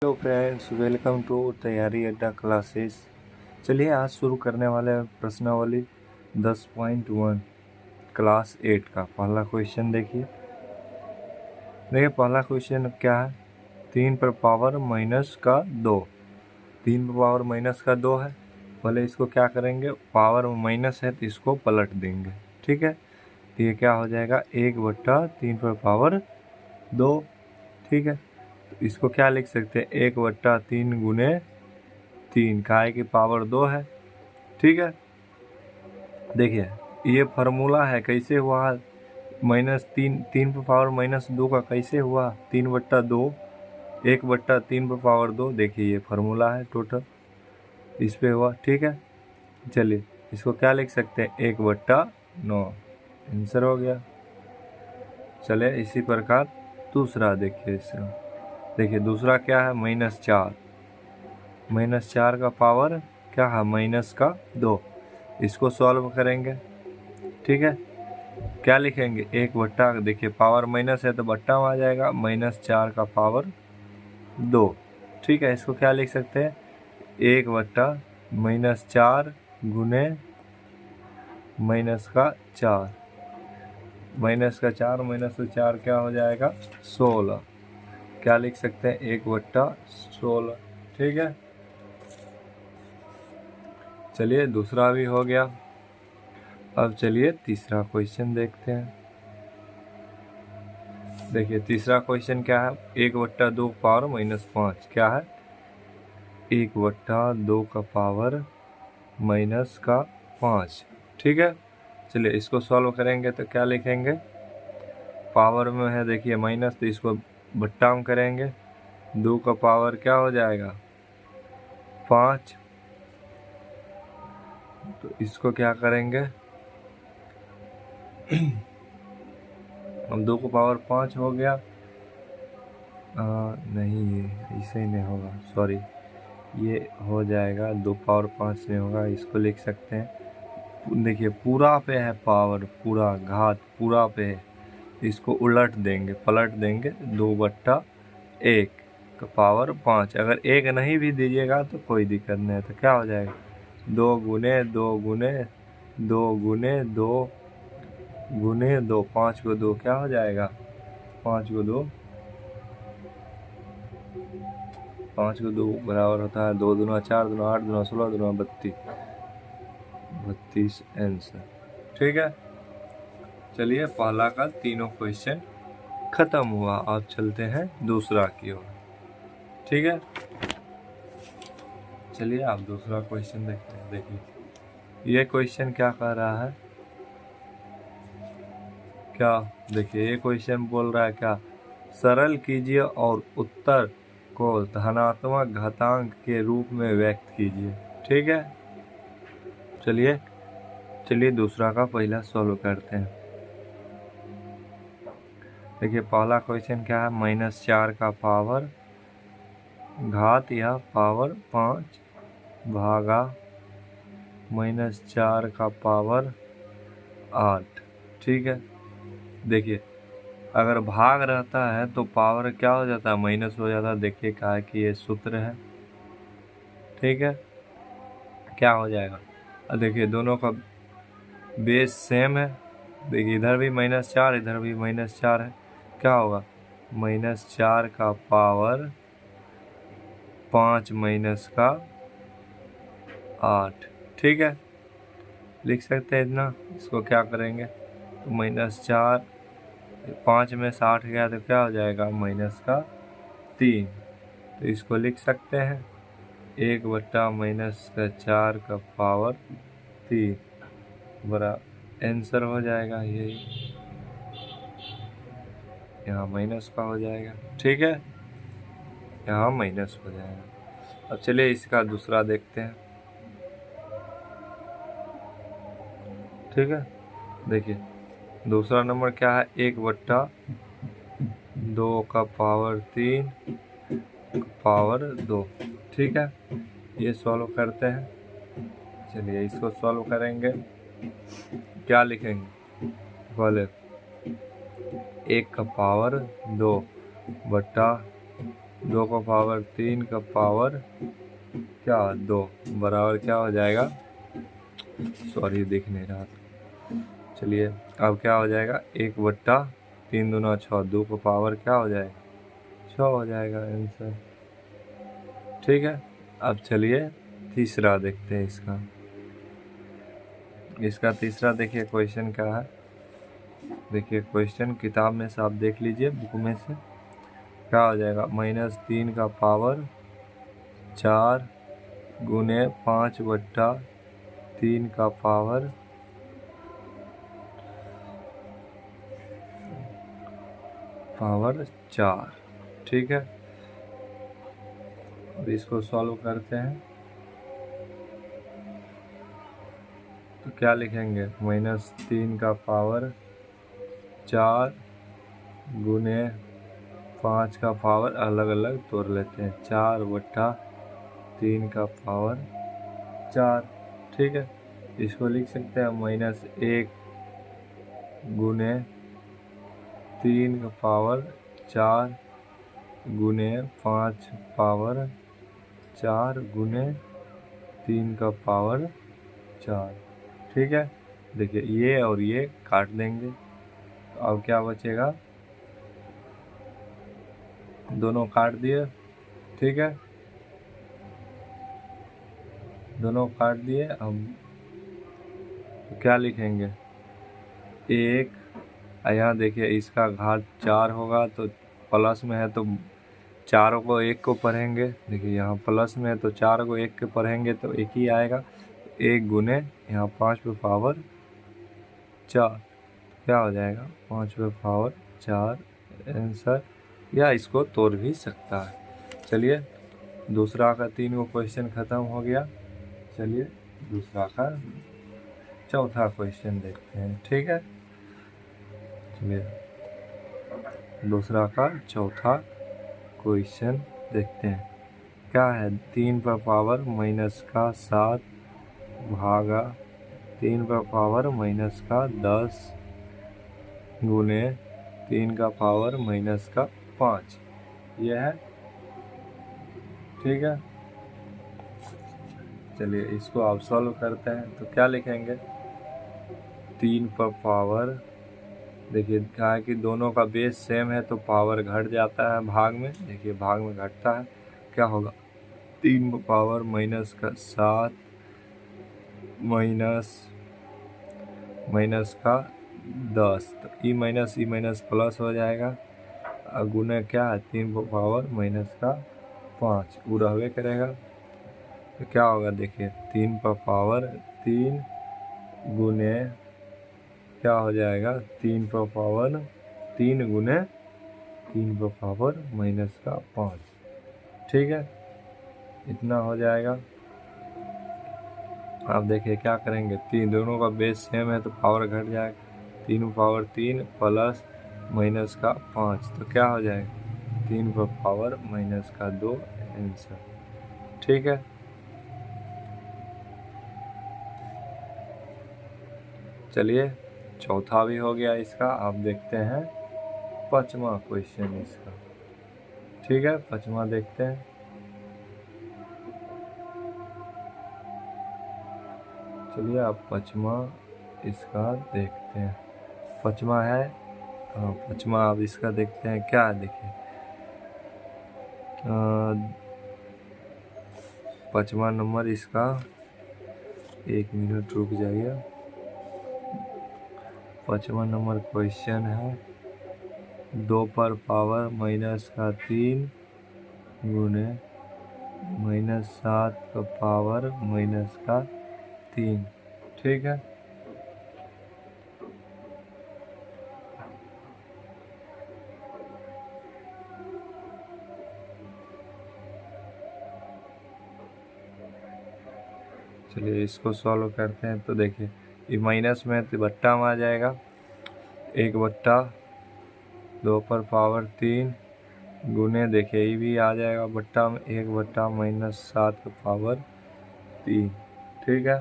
Hello friends, welcome to तैयारी अड्डा classes. चलिए आज शुरू करने वाले हैं प्रश्नावली 10.1 क्लास 8 का पहला क्वेश्चन। देखिए पहला क्वेश्चन क्या है। 3 पर पावर माइनस का 2। 3 पर पावर माइनस का 2 है। पहले इसको क्या करेंगे, पावर माइनस है तो इसको पलट देंगे। ठीक है, तो ये क्या हो जाएगा 1/3 पर पावर 2। ठीक है, तो इसको क्या लिख सकते हैं 1/3 गुने 3 का है कि पावर 2 है। ठीक है, देखिए ये फार्मूला है, कैसे हुआ -3 3 पर पावर -2 का कैसे हुआ 3/2 1/3 पर पावर 2। देखिए ये फार्मूला है टोटल, इस पे हुआ। ठीक है, चलिए इसको क्या लिख सकते हैं 1/9, आंसर हो गया। चलिए इसी प्रकार दूसरा देखिए इसका। देखिए दूसरा क्या है -4। -4 का पावर क्या है -2। इसको सॉल्व करेंगे। ठीक है, क्या लिखेंगे 1/, देखिए पावर माइनस है तो बट्टा में आ जाएगा, -4 का पावर 2। ठीक है, इसको क्या लिख सकते हैं 1/-4 गुने -4। -4 क्या हो जाएगा 16। क्या लिख सकते हैं 1/16। ठीक है, चलिए दूसरा भी हो गया। अब चलिए तीसरा क्वेश्चन देखते हैं। देखिए तीसरा क्वेश्चन क्या है 1/2 पावर -5। क्या है 1/2 का पावर -5। ठीक है, चलिए इसको सॉल्व करेंगे तो क्या लिखेंगे, पावर में है देखिए माइनस तो इसको बट्टा में करेंगे। 2 का पावर क्या हो जाएगा 5, तो इसको क्या करेंगे हम 2 को पावर 5 हो गया। नहीं ये ऐसे ही नहीं होगा, सॉरी ये हो जाएगा 2 पावर 5 नहीं होगा, इसको लिख सकते हैं। देखिए पूरा पे है पावर, पूरा घात पूरा पे है, इसको उलट देंगे पलट देंगे। 2/1 का पावर 5। अगर 1 नहीं भी दीजिएगा तो कोई दिक्कत नहीं है, तो क्या हो जाएगा 2 गुने 2 गुने 2 गुने 2 गुने 2, 5 को 2 क्या हो जाएगा 5 को 2 बराबर होता है 2 दूना 4 दूना 8 दूना 16 दूना 32 आंसर। ठीक है, चलिए पहला का तीनों क्वेश्चन खत्म हुआ। अब चलते हैं दूसरा की ओर। ठीक है, चलिए आप दूसरा क्वेश्चन देखते हैं। देखिए ये क्वेश्चन क्या कह रहा है, क्या देखिए ये क्वेश्चन बोल रहा है क्या, सरल कीजिए और उत्तर को धनात्मक घातांक के रूप में व्यक्त कीजिए। ठीक है, चलिए दूसरा का पहला सॉल्व करते हैं। देखिए पहला क्वेश्चन क्या है -4 का पावर घात या पावर 5 भागा -4 का पावर 8। ठीक है, देखिए अगर भाग रहता है तो पावर क्या हो जाता है माइनस हो जाता है। देखिए क्या है कि ये सूत्र है। ठीक है, क्या हो जाएगा, देखिए दोनों का बेस सेम है। देखिए इधर भी -4 इधर भी -4 है, क्या होगा -4 का पावर 5 माइनस का 8। ठीक है, लिख सकते हैं इतना। इसको क्या करेंगे तो -4 5 में 60 गया तो क्या हो जाएगा -3। तो इसको लिख सकते हैं 1/-4 का पावर 3 बड़ा आंसर हो जाएगा। यही यहाँ माइनस का हो जाएगा। ठीक है, यहाँ माइनस हो जाएगा। अब चलिए इसका दूसरा देखते हैं। ठीक है, देखिए दूसरा नंबर क्या है 1/2 का पावर 3 पावर 2। ठीक है, ये सॉल्व करते हैं। चलिए इसको सॉल्व करेंगे, क्या लिखेंगे पहले 1 का पावर 2 बट्टा 2 का पावर 3 का पावर क्या 2 बराबर क्या हो जाएगा, सॉरी दिख नहीं रहा था। चलिए अब क्या हो जाएगा, 1/3 दूना 6, 2 का पावर क्या हो जाएगा 6 हो जाएगा आंसर। ठीक है, अब चलिए तीसरा देखते हैं इसका तीसरा देखिए क्वेश्चन क्या है। देखिए क्वेश्चन किताब में से आप देख लीजिए, बुक में से। क्या हो जाएगा, -3 का पावर 4 गुने 5/3 का पावर 4। ठीक है, अब इसको सॉल्व करते हैं तो क्या लिखेंगे, -3 का पावर 4 गुने 5 का पावर अलग अलग तोड़ लेते हैं, 4/3 का पावर 4। ठीक है, इसको लिख सकते हैं -1 गुने 3 का पावर 4 गुने 5 पावर 4 गुने 3 का पावर 4। ठीक है, देखिए ये और ये काट देंगे, तो अब क्या बचेगा, दोनों काट दिए। ठीक है, दोनों काट दिए। अब तो क्या लिखेंगे, एक, यहाँ देखिए इसका घात 4 होगा तो प्लस में है तो चारों को 1 को पढ़ेंगे। देखिए यहाँ प्लस में है तो 4 को 1 के पढ़ेंगे तो 1 ही आएगा। 1 गुने यहाँ 5 पे पावर 4 क्या हो जाएगा, 5 पे पावर 4 आंसर, या इसको तोड़ भी सकता है। चलिए दूसरा का 3 को क्वेश्चन ख़त्म हो गया। चलिए दूसरा का चौथा क्वेश्चन देखते हैं। ठीक है, चलिए दूसरा का चौथा क्वेश्चन देखते हैं। क्या है, 3 पर पावर -7 भागा 3 पर पावर -10 गुने 3 का पावर -5 यह है। ठीक है, चलिए इसको आप सॉल्व करते हैं तो क्या लिखेंगे, 3 पर पावर, देखिए क्या है कि दोनों का बेस सेम है तो पावर घट जाता है भाग में, देखिए भाग में घटता है। क्या होगा, 3 पर पावर -7 माइनस का 10, तो ई माइनस प्लस हो जाएगा। और गुना क्या है, 3 पर पावर -5 पूरा हुए करेगा तो क्या होगा, देखिए 3 पर पावर 3 गुने क्या हो जाएगा, 3 पर पावर 3 गुने 3 पर पावर -5। ठीक है, इतना हो जाएगा। आप देखिए क्या करेंगे, 3 दोनों का बेस सेम है तो पावर घट जाएगा, 3 पर पावर 3 प्लस -5 तो क्या हो जाएगा, 3 पर पावर -2 आंसर। ठीक है, चलिए चौथा भी हो गया इसका। आप देखते हैं पांचवा क्वेश्चन इसका। ठीक है, पांचवा देखते हैं। चलिए आप पांचवा इसका देखते हैं। पांचवा है, पांचवा आप इसका देखते हैं। क्या है, देखिए पांचवा नंबर इसका, 1 मिनट रुक जाइए। पांचवा नंबर क्वेश्चन है, 2 पर पावर -3 गुने -7 का पावर -3। ठीक है, चलिए इसको सॉल्व करते हैं तो देखिए ये माइनस में है तो बट्टा में आ जाएगा, 1/2 पर पावर 3 गुने, देखिए ये भी आ जाएगा बट्टा में, 1/-7 का पावर 3। ठीक है,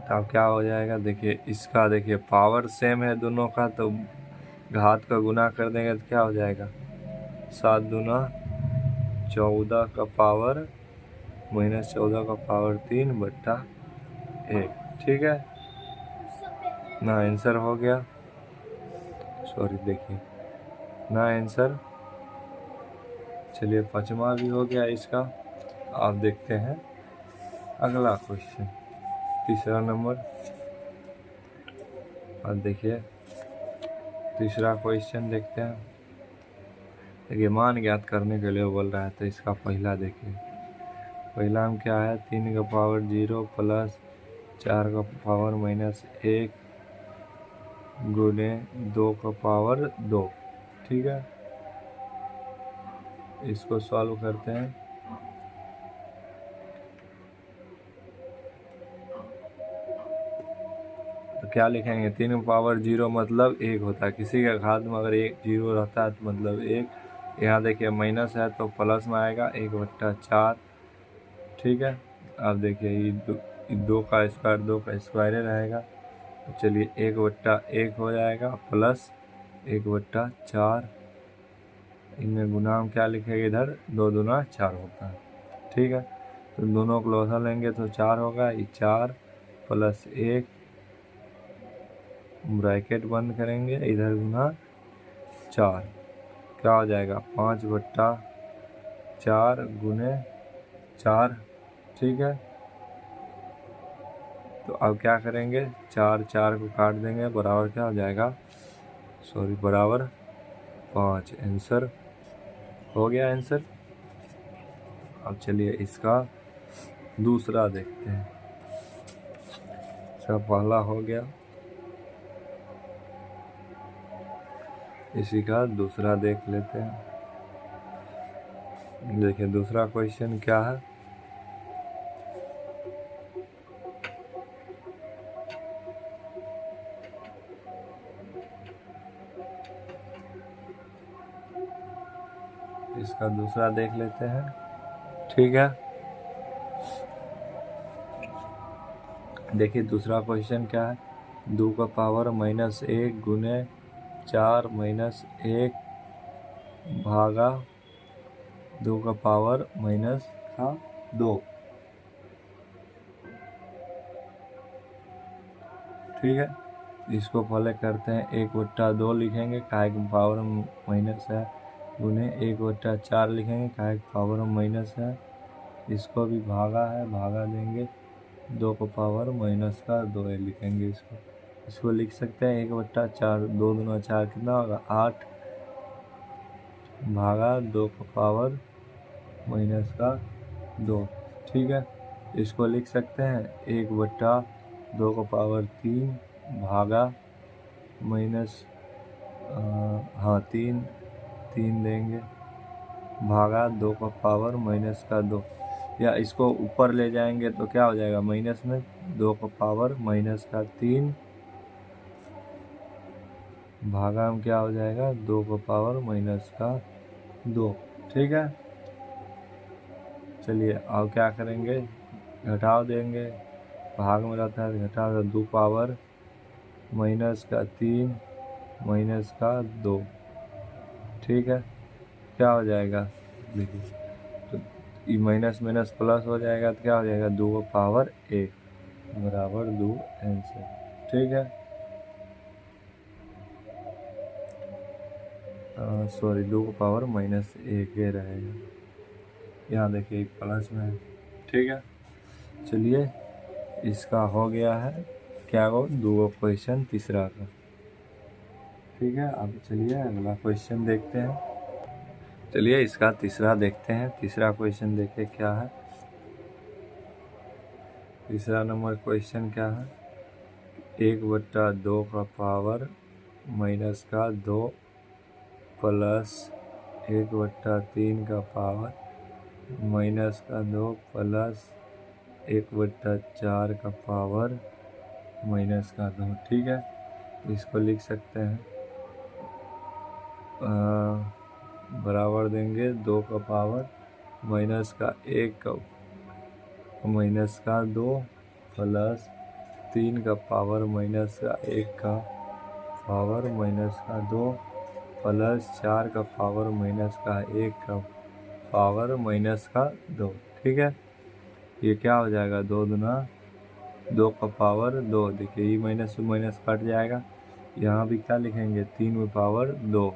तब क्या हो जाएगा, देखिए इसका देखिए पावर सेम है दोनों का तो घात का गुना कर देंगे तो क्या हो जाएगा, 7 दूना 14 का पावर माइनस 14 का पावर 3/1। ठीक है ना, आंसर हो गया। सॉरी देखिए ना आंसर। चलिए 5वां भी हो गया इसका। आप देखते हैं अगला क्वेश्चन, तीसरा नंबर। और देखिए तीसरा क्वेश्चन देखते हैं। देखिए मान ज्ञात करने के लिए बोल रहा है, तो इसका पहला देखिए। पहला हम क्या है, 3 का पावर 0 प्लस 4 का पावर -1 गुने 2 का पावर 2। ठीक है, इसको सॉल्व करते हैं। तो क्या लिखेंगे, 3 का पावर 0 मतलब 1 होता है, किसी का घात में अगर 1 0 रहता है तो मतलब 1। यहाँ देखिए माइनस है तो प्लस में आएगा 1/4। ठीक है, अब देखिए ये 2 का स्क्वायर 2 का स्क्वायर रहेगा। तो चलिए 1/1 हो जाएगा प्लस 1/4। इनमें गुना हम क्या लिखेंगे, इधर 2 दूना 4 होता है। ठीक है, तो दोनों को लौसा लेंगे तो 4 होगा। ये 4 प्लस 1 ब्रैकेट बंद करेंगे, इधर गुना 4 क्या हो जाएगा, 5/4 गुने 4। ठीक है, तो अब क्या करेंगे, 4 को काट देंगे, बराबर क्या हो जाएगा, सॉरी बराबर 5। आंसर हो गया आंसर। अब चलिए इसका दूसरा देखते हैं। इसका पहला हो गया, इसी का दूसरा देख लेते हैं। देखिए दूसरा क्वेश्चन क्या है। इसका दूसरा देख लेते हैं। ठीक है, देखिए दूसरा क्वेश्चन क्या है, 2 का पावर -1 गुने 4 -1 भागा 2 का पावर -2। ठीक है, इसको पहले करते हैं, 1/2 लिखेंगे, काहे की पावर माइनस है, गुने 1/4 लिखेंगे, काहे की पावर माइनस है। इसको भी भागा है, भागा देंगे 2 का पावर -2 लिखेंगे। इसको लिख सकते हैं 1/4, 2 दूना 4 कितना होगा 8 भागा 2 का पावर -2। ठीक है, इसको लिख सकते हैं 1/2 का पावर 3 भागा माइनस हाँ 3 देंगे भागा 2 का पावर -2। या इसको ऊपर ले जाएंगे तो क्या हो जाएगा, माइनस में 2 का पावर -3 भागा में क्या हो जाएगा, 2 का पावर -2। ठीक है, चलिए अब क्या करेंगे, घटाव देंगे, भाग में रहता है घटाव, 2 पावर -3 -2। ठीक है, क्या हो जाएगा, देखिए तो ये माइनस माइनस प्लस हो जाएगा तो क्या हो जाएगा, 2 का पावर 1 बराबर 2 आंसर। ठीक है, सॉरी 2 का पावर -1 ये रहेगा, यहाँ देखिए एक प्लस में है। ठीक है, चलिए इसका हो गया है क्या, वो 2 क्वेश्चन तीसरा का। ठीक है, अब चलिए अगला क्वेश्चन देखते हैं। चलिए इसका तीसरा देखते हैं। तीसरा क्वेश्चन देखिए क्या है। तीसरा नंबर क्वेश्चन क्या है, 1/2 का पावर -2 प्लस 1/3 का पावर -2 प्लस 1/4 का पावर -2। ठीक है, इसको लिख सकते हैं, बराबर देंगे 2 का पावर -1 का -2 प्लस 3 का पावर -1 का पावर माइनस का 2 प्लस 4 का पावर माइनस का 1 का पावर माइनस का 2। ठीक है, ये क्या हो जाएगा, 2 दूना 2 का पावर 2। देखिए ये माइनस से माइनस कट जाएगा। यहाँ भी क्या लिखेंगे, 3 में पावर 2।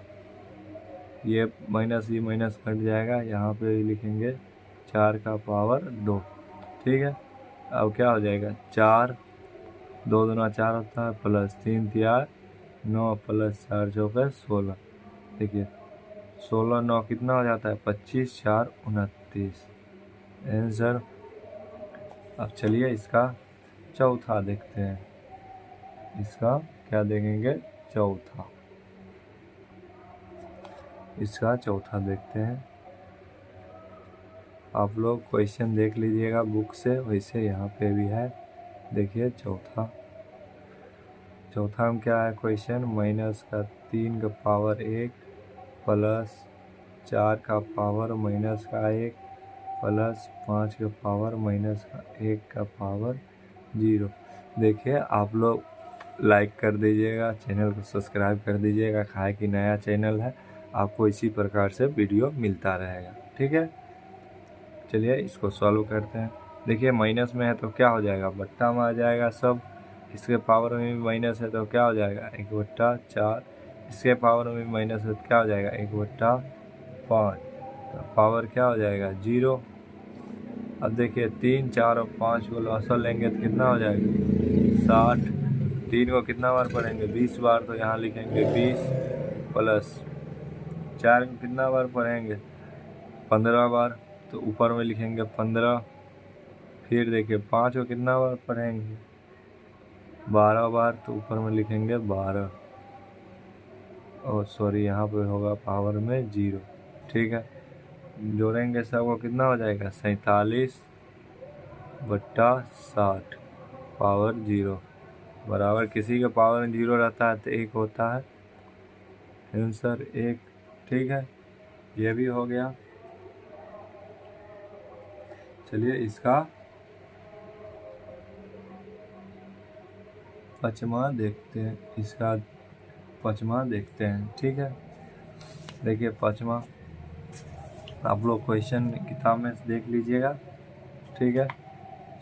ये माइनस कट जाएगा। यहाँ पे लिखेंगे 4 का पावर 2। ठीक है, अब क्या हो जाएगा, 4 2 दूना 4 होता है, प्लस 3 तिया 9 प्लस 4 चौके 16। देखिए 16 9 कितना हो जाता है, 25 4 29 आंसर। अब चलिए इसका चौथा देखते हैं। इसका क्या देखेंगे, इसका चौथा देखते हैं। आप लोग क्वेश्चन देख लीजिएगा बुक से, वैसे यहाँ पे भी है। देखिए चौथा में क्या है क्वेश्चन, माइनस का 3 का पावर 1 प्लस 4 का पावर माइनस का 1 प्लस 5 का पावर माइनस का 1 का पावर 0। देखिए आप लोग लाइक कर दीजिएगा, चैनल को सब्सक्राइब कर दीजिएगा, खाए कि नया चैनल है, आपको इसी प्रकार से वीडियो मिलता रहेगा। ठीक है, चलिए इसको सॉल्व करते हैं। देखिए माइनस में है तो क्या हो जाएगा, बट्टा में आ जाएगा सब। इसके पावर में भी माइनस है तो क्या हो जाएगा, 1/4। इसके पावर में भी माइनस है तो क्या हो जाएगा, 1/5। तो पावर क्या हो जाएगा, 0। अब देखिए 3 4 और 5 को लॉसल लेंगे तो कितना हो जाएगा, 60। 3 को कितना बार पढ़ेंगे, 20 बार, तो यहाँ लिखेंगे 20 प्लस 4 को कितना बार पढ़ेंगे, 15 बार, तो ऊपर में लिखेंगे 15। फिर देखिए 5 को कितना बार पढ़ेंगे, 12 बार, तो ऊपर में लिखेंगे 12। और सॉरी यहाँ पे होगा पावर में 0। ठीक है, जोड़ेंगे सबको कितना हो जाएगा, 47/60 पावर 0 बराबर, किसी का पावर में 0 रहता है तो 1 होता है, आंसर 1। ठीक है, ये भी हो गया। चलिए इसका पाँचवा देखते हैं। ठीक है, देखिए पाँचवा आप लोग क्वेश्चन किताब में देख लीजिएगा। ठीक है,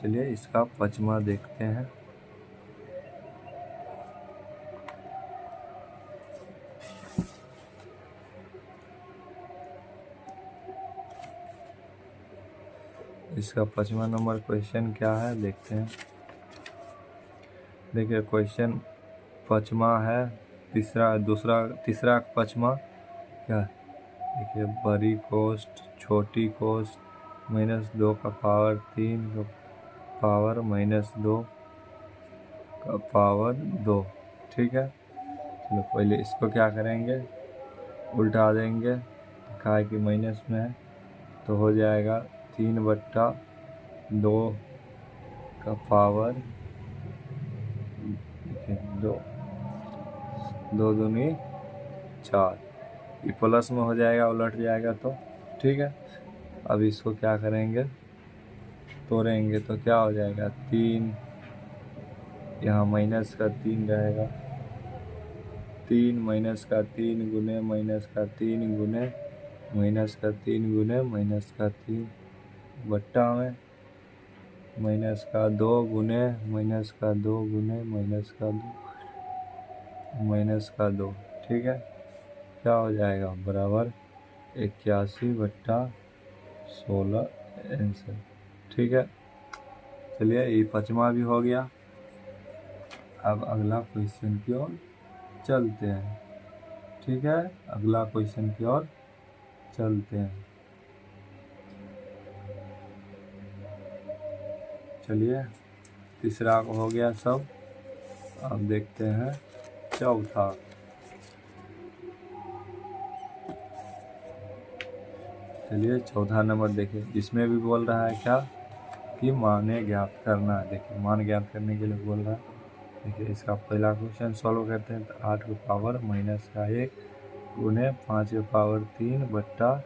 चलिए इसका पाँचवा देखते हैं। इसका 5वां नंबर क्वेश्चन क्या है देखते हैं। देखिए क्वेश्चन 5वां है, तीसरा 5वां क्या है? देखिए बड़ी कोस्ट छोटी कोस्ट -2 का पावर 3 का पावर -2 का पावर 2। ठीक है, चलो पहले इसको क्या करेंगे, उल्टा देंगे, कहा कि माइनस में है तो हो जाएगा 3/2 का पावर 2 दूनी 4। ये प्लस में हो जाएगा, उलट जाएगा तो। ठीक है, अब इसको क्या करेंगे, तोड़ेंगे तो क्या हो जाएगा, 3, यहाँ माइनस का 3 रहेगा, 3 माइनस का 3 गुने माइनस का 3 गुने माइनस का 3 गुने माइनस का 3 बट्टा में माइनस का 2 गुने माइनस का 2 गुने माइनस का 2 माइनस का 2। ठीक है, क्या हो जाएगा, बराबर 81/16 आंसर। ठीक है, चलिए ये 5वां भी हो गया। अब अगला क्वेश्चन की ओर चलते हैं। ठीक है, अगला क्वेश्चन की ओर चलते हैं। चलिए तीसरा हो गया सब, अब देखते हैं चौथा। चलिए चौथा नंबर देखिए, इसमें भी बोल रहा है क्या कि माने ज्ञात करना है। देखिए मान ज्ञात करने के लिए बोल रहा है। देखिए इसका पहला क्वेश्चन सॉल्व करते हैं तो 8 का पावर -1 गुने 5 का पावर 3 बट्टा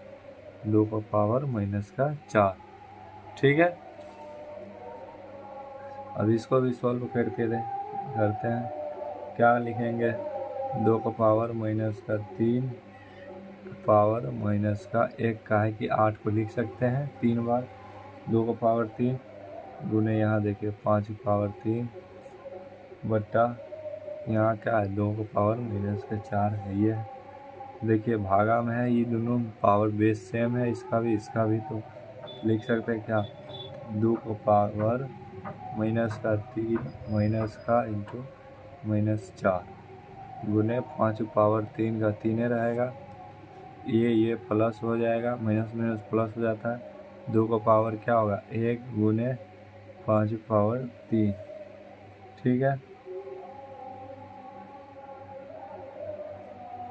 2 का पावर -4। ठीक है, अब इसको भी सॉल्व करते हैं। क्या लिखेंगे, 2 का पावर माइनस का 3 पावर माइनस का 1 का है कि 8 को लिख सकते हैं 3 बार। 2 का पावर 3 गुने यहाँ देखिए 5 की पावर 3 बट्टा यहाँ क्या है 2 का पावर माइनस का 4 है। ये देखिए भागा में है, ये दोनों पावर बेस सेम है, इसका भी तो लिख सकते हैं क्या 2 का पावर माइनस का 3 माइनस का इंटू माइनस 4 गुने 5 पावर 3 का 3 रहेगा। ये प्लस हो जाएगा, माइनस माइनस प्लस हो जाता है। 2 का पावर क्या होगा 1 गुने 5 पावर 3। ठीक है,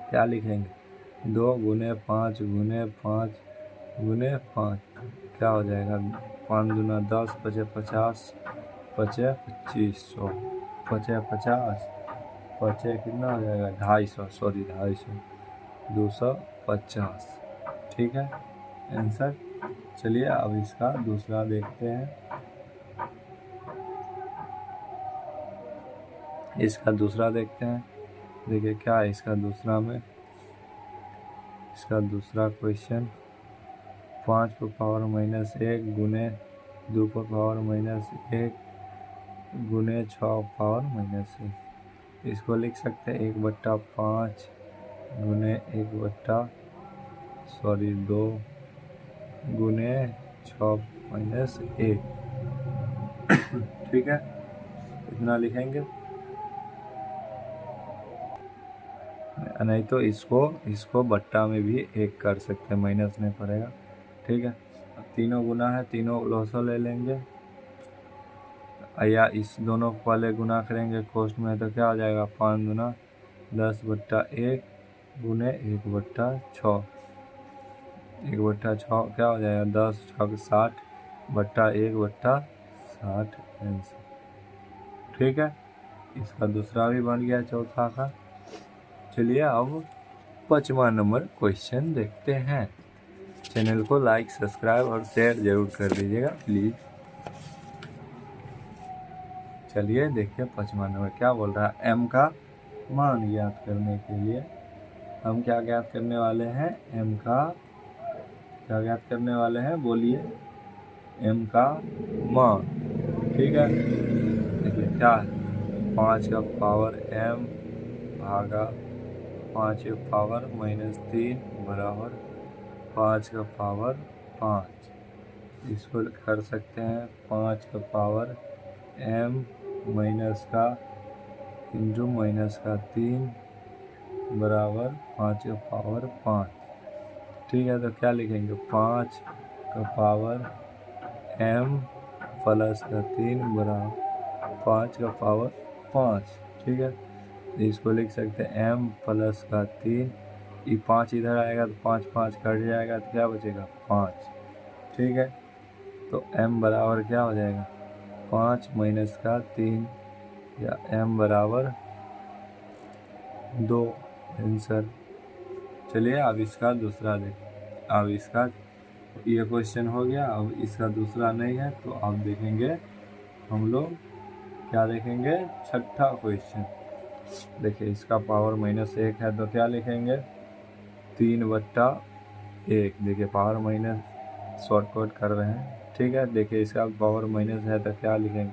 क्या लिखेंगे 2 गुने 5 गुने 5 गुने 5 क्या हो जाएगा 5 दूना 10 पचे 50 पचे 2500 पचे 50 पचे कितना हो जाएगा 250 सॉरी 250 250। ठीक है आंसर। चलिए अब इसका दूसरा देखते हैं। इसका दूसरा देखते हैं, देखिए क्या है इसका दूसरा में। इसका दूसरा क्वेश्चन 5 पर पावर माइनस 1 गुने 2 पर पावर माइनस 1 गुने 6 पावर माइनस 1। इसको लिख सकते हैं 1/5 गुने 2 गुने 6 माइनस 1। ठीक है, इतना लिखेंगे, नहीं तो इसको बट्टा में भी 1 कर सकते हैं, माइनस नहीं पड़ेगा। ठीक है, अब तीनों गुना है, तीनों लॉसो ले लेंगे या इस दोनों को पहले गुना करेंगे कोष्ट में तो क्या हो जाएगा 5 गुना 10/1 गुने 1/6 1/6 क्या हो जाएगा 10 6 60 बट्टा 1/60 आंसर। ठीक है, इसका दूसरा भी बन गया चौथा का। चलिए अब 5वां नंबर क्वेश्चन देखते हैं। चैनल को लाइक सब्सक्राइब और शेयर जरूर कर दीजिएगा प्लीज़। चलिए देखिए 5वां नंबर क्या बोल रहा है। m का मान ज्ञात करने के लिए हम क्या ज्ञात करने वाले हैं, m का क्या ज्ञात करने वाले हैं बोलिए, m का मान। ठीक है, देखिए क्या है 5 का पावर m भागा 5 का पावर -3 बराबर 5 का पावर 5। इसको कर सकते हैं 5 का पावर m माइनस का इंटू माइनस का 3 बराबर 5 का पावर 5। ठीक है, तो क्या लिखेंगे 5 का पावर m प्लस का 3 बराबर 5 का पावर 5। ठीक है, तो इसको लिख सकते हैं m प्लस का 3, ये 5 इधर आएगा तो 5 5 कट जाएगा तो क्या बचेगा 5। ठीक है, तो m बराबर क्या हो जाएगा 5 माइनस का 3 या m बराबर 2 आंसर। चलिए अब इसका दूसरा देखें। अब इसका ये क्वेश्चन हो गया, अब इसका दूसरा नहीं है तो अब देखेंगे हम लोग क्या देखेंगे छठा क्वेश्चन। देखिए इसका पावर -1 है तो क्या लिखेंगे 3/1। देखिए पावर माइनस शॉर्टकट कर रहे हैं। ठीक है, देखिए इसका पावर माइनस है तो क्या लिखेंगे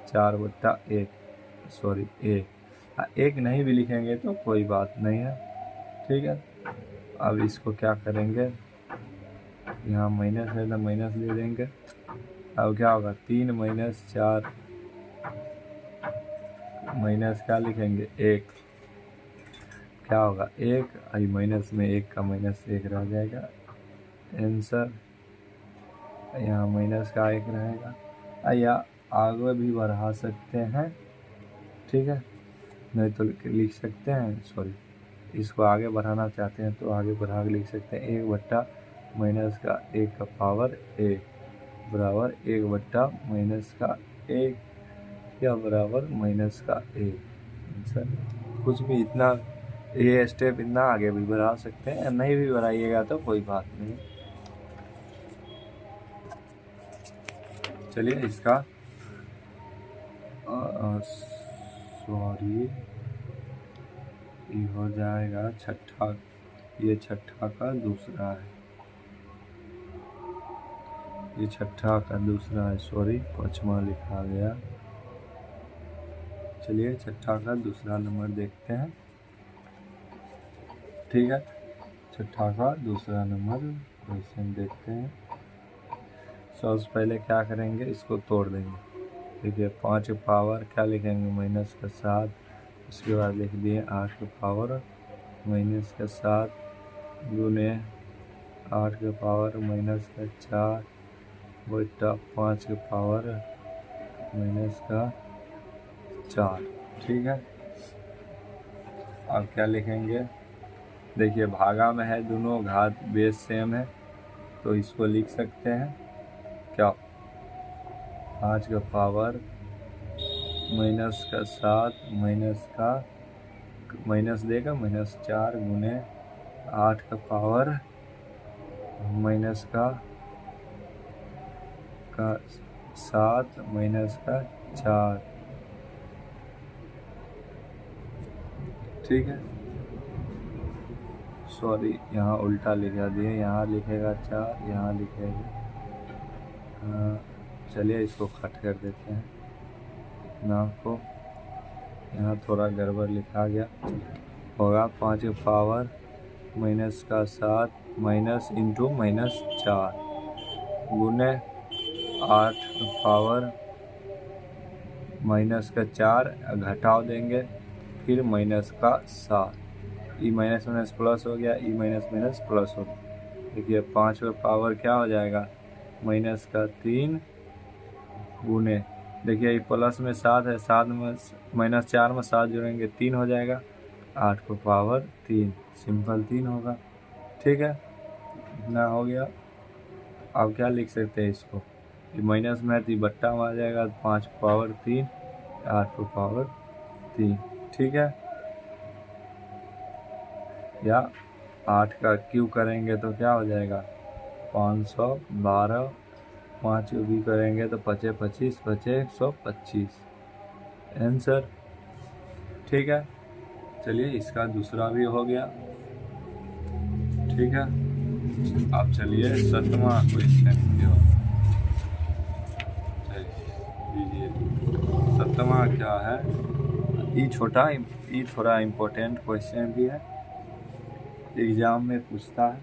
4/1 सॉरी 1 नहीं भी लिखेंगे तो कोई बात नहीं है। ठीक है, अब इसको क्या करेंगे, यहाँ माइनस है तो माइनस ले देंगे। अब क्या होगा 3 माइनस 4 माइनस क्या लिखेंगे 1, क्या होगा 1 आई माइनस में 1 का -1 रह जाएगा आंसर। यहाँ माइनस का 1 रहेगा या आगे भी बढ़ा सकते हैं। ठीक है, नहीं तो लिख सकते हैं सॉरी इसको आगे बढ़ाना चाहते हैं तो आगे बढ़ा के लिख सकते हैं 1 बट्टा माइनस का 1 का पावर 1 बराबर 1 बट्टा माइनस का 1 या बराबर माइनस का 1 आंसर। कुछ भी इतना ये स्टेप इतना आगे भी बढ़ा सकते हैं, नहीं भी बढ़ाइएगा तो कोई बात नहीं। चलिए इसका सॉरी ये हो जाएगा छठा, ये छठा का दूसरा है, ये छठा का दूसरा है, सॉरी पाँचवा लिखा गया। चलिए छठा का दूसरा नंबर देखते हैं। ठीक है, छठा का दूसरा नंबर क्वेश्चन देखते हैं। सबसे पहले क्या करेंगे, इसको तोड़ देंगे। देखिए 5 के पावर क्या लिखेंगे, माइनस का 7। उसके बाद लिख दिए 8 के पावर माइनस का 7 गुने 8 के पावर माइनस का 4 बटा 5 के पावर माइनस का 4। ठीक है, अब क्या लिखेंगे, देखिए भागा में है, दोनों घात बेस सेम है, तो इसको लिख सकते हैं क्या, 5 का पावर माइनस का 7 माइनस का माइनस देगा माइनस 4 गुने 8 का पावर माइनस का 7 माइनस का 4। ठीक है, सॉरी यहाँ उल्टा लिखा दिए, यहाँ लिखेगा 4, यहाँ लिखेगा, चलिए इसको कट कर देते हैं ना को, यहाँ थोड़ा गड़बड़ लिखा गया, होगा 5 के पावर माइनस का 7 माइनस इंटू माइनस 4 गुने 8 पावर माइनस का 4 घटाव देंगे, फिर माइनस का 7, ई माइनस माइनस प्लस हो गया, ई माइनस माइनस प्लस हो गया। देखिए 5 का पावर क्या हो जाएगा, माइनस का 3 गुने, देखिए ये प्लस में 7 है, 7 में माइनस 4 में 7 जोड़ेंगे 3 हो जाएगा, 8 को पावर 3, सिंपल 3 होगा। ठीक है, इतना हो गया। अब क्या लिख सकते हैं इसको, ये माइनस में है तो बट्टा में आ जाएगा, 5 पावर 3 8 को पावर 3। ठीक है, या 8 का क्यूब करेंगे तो क्या हो जाएगा 512, 5 भी करेंगे तो 5 25 5 125 आंसर। ठीक है, चलिए इसका दूसरा भी हो गया। ठीक है, अब चलिए 7वां क्वेश्चन की ओर। चलिए 7वां क्या है, ये थोड़ा इम्पोर्टेंट क्वेश्चन भी है, एग्जाम में पूछता है।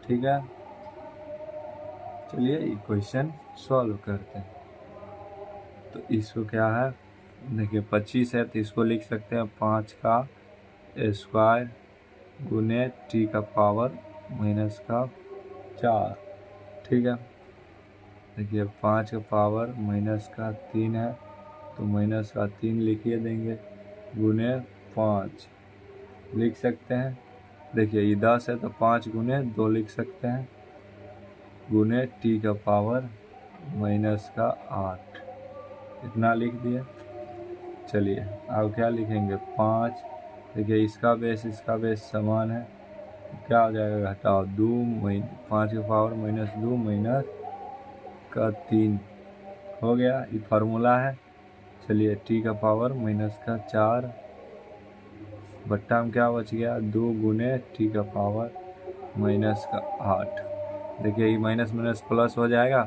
ठीक है, चलिए ये क्वेश्चन सॉल्व करते हैं। तो इसको क्या है, देखिए 25 है तो इसको लिख सकते हैं 5 का स्क्वायर गुने टी का पावर माइनस का 4। ठीक है, देखिए 5 का पावर माइनस का 3 है तो माइनस का 3 लिखिए देंगे, गुने 5 लिख सकते हैं। देखिए ये 10 है तो 5 गुने 2 लिख सकते हैं, गुने टी का पावर माइनस का 8, इतना लिख दिए। चलिए अब क्या लिखेंगे 5, देखिए इसका बेस समान है, क्या हो जाएगा घटाओ 2 5 के पावर माइनस 2 माइनस का 3 हो गया, ये फार्मूला है। चलिए टी का पावर माइनस का 4 बट्टा में क्या बच गया 2 गुने टी का पावर माइनस का 8। देखिए ये माइनस माइनस प्लस हो जाएगा,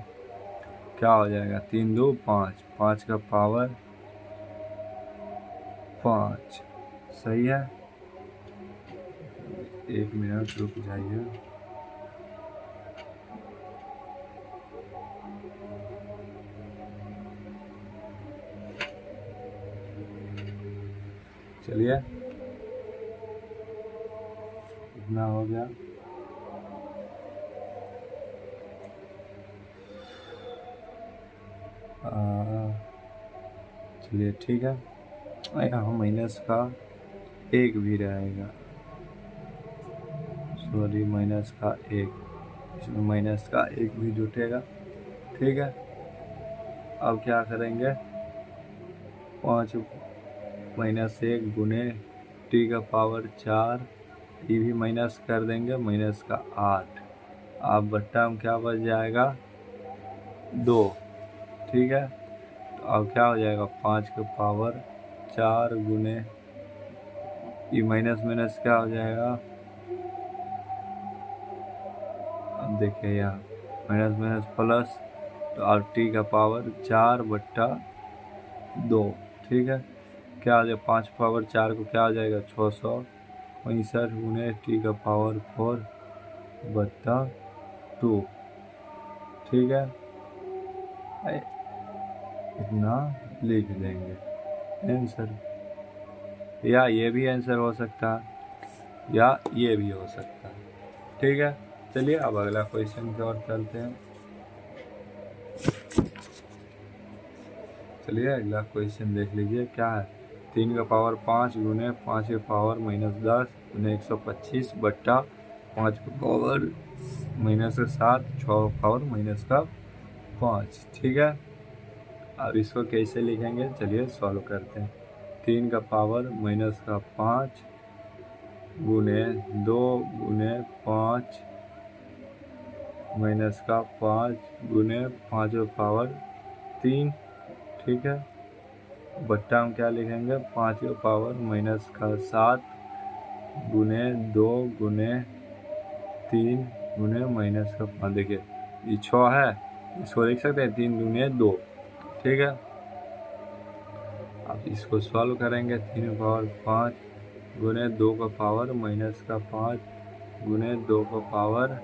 क्या हो जाएगा 3 2 5, 5 का पावर 5। सही है, 1 मिनट रुक जाइए। चलिए इतना हो गया। चलिए ठीक है, यहाँ माइनस का 1 भी रहेगा, सॉरी माइनस का 1, इसमें माइनस का 1 भी जुटेगा। ठीक है, अब क्या करेंगे 5 माइनस 1 गुने टी का पावर 4, ये भी माइनस कर देंगे माइनस का 8, अब बट्टा में क्या बच जाएगा 2। ठीक है, तो अब क्या हो जाएगा 5 का पावर 4 गुने ये माइनस माइनस क्या हो जाएगा, अब देखिए यहाँ माइनस माइनस प्लस, तो आर टी का पावर 4/2, ठीक है। क्या आ जाए 5 पावर 4 को क्या आ जाएगा 665 गुने टी का पावर 4/2, ठीक है। इतना लिख देंगे आंसर, या ये भी आंसर हो सकता है या ये भी हो सकता है, ठीक है। चलिए अब अगला क्वेश्चन की ओर चलते हैं। चलिए अगला क्वेश्चन देख लीजिए क्या है। 3 का पावर 5 गुने 5 के पावर -10 गुने 125/5 का पावर -7 6 का पावर -5, ठीक है। अब इसको कैसे लिखेंगे, चलिए सॉल्व करते हैं। 3 का पावर -5 गुने 2 गुने 5 -5 गुने 5 का पावर 3, ठीक है। बट्टा हम क्या लिखेंगे 5 का पावर -7 गुने 2 गुने 3 गुने -5। देखिए ये 6 है, इसको लिख सकते हैं 3 गुने 2, ठीक है। अब इसको सॉल्व करेंगे। 3 का पावर 5 गुने 2 का पावर -5 गुने 2 का पावर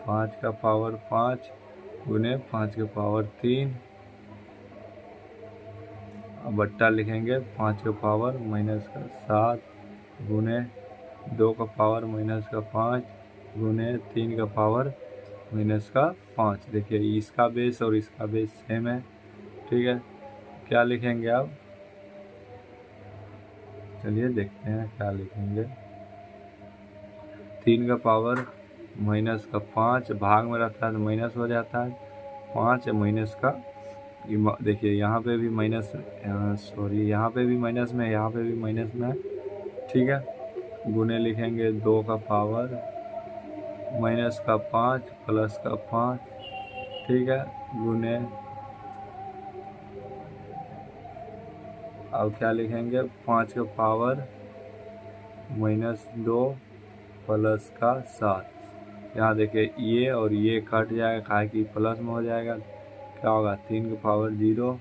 5 का पावर 5 गुने 5 का पावर 3, बट्टा लिखेंगे 5 का पावर -7 गुने 2 का पावर -5 गुने 3 का पावर -5। देखिए इसका बेस और इसका बेस सेम है, ठीक है। क्या लिखेंगे अब, चलिए देखते हैं क्या लिखेंगे। 3 का पावर -5 भाग में रहता है तो माइनस हो जाता है, 5 माइनस का, देखिए यहाँ पे भी माइनस, यहाँ पे भी माइनस में, यहाँ पे भी माइनस में है, ठीक है। गुने लिखेंगे 2 का पावर -5 +5, ठीक है, गुने अब क्या लिखेंगे 5 का पावर -2 +7। यहाँ देखिए ये और ये कट जाएगा, काहे कि प्लस में हो जाएगा, क्या होगा 3 का पावर 0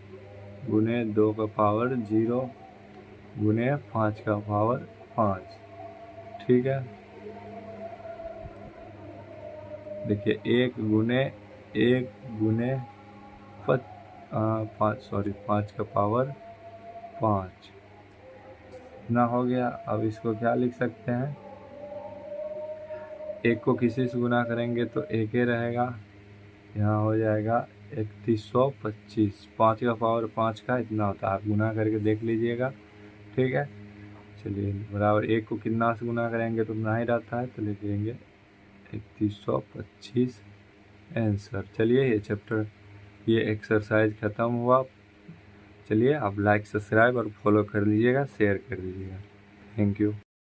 गुने 2 का पावर 0 गुने 5 का पावर 5, ठीक है। देखिए 1 गुने 5 का पावर 5 ना हो गया। अब इसको क्या लिख सकते हैं, 1 को किसी से गुना करेंगे तो 1 ही रहेगा, यहाँ हो जाएगा 3125। 5 का पावर 5 का इतना होता है, आप गुना करके देख लीजिएगा, ठीक है। चलिए बराबर 1 को कितना से गुना करेंगे तो उतना ही रहता है, तो लिख देंगे 3125 आंसर। चलिए ये चैप्टर, ये एक्सरसाइज ख़त्म हुआ। चलिए आप लाइक सब्सक्राइब और फॉलो कर लीजिएगा, शेयर कर दीजिएगा। Thank you.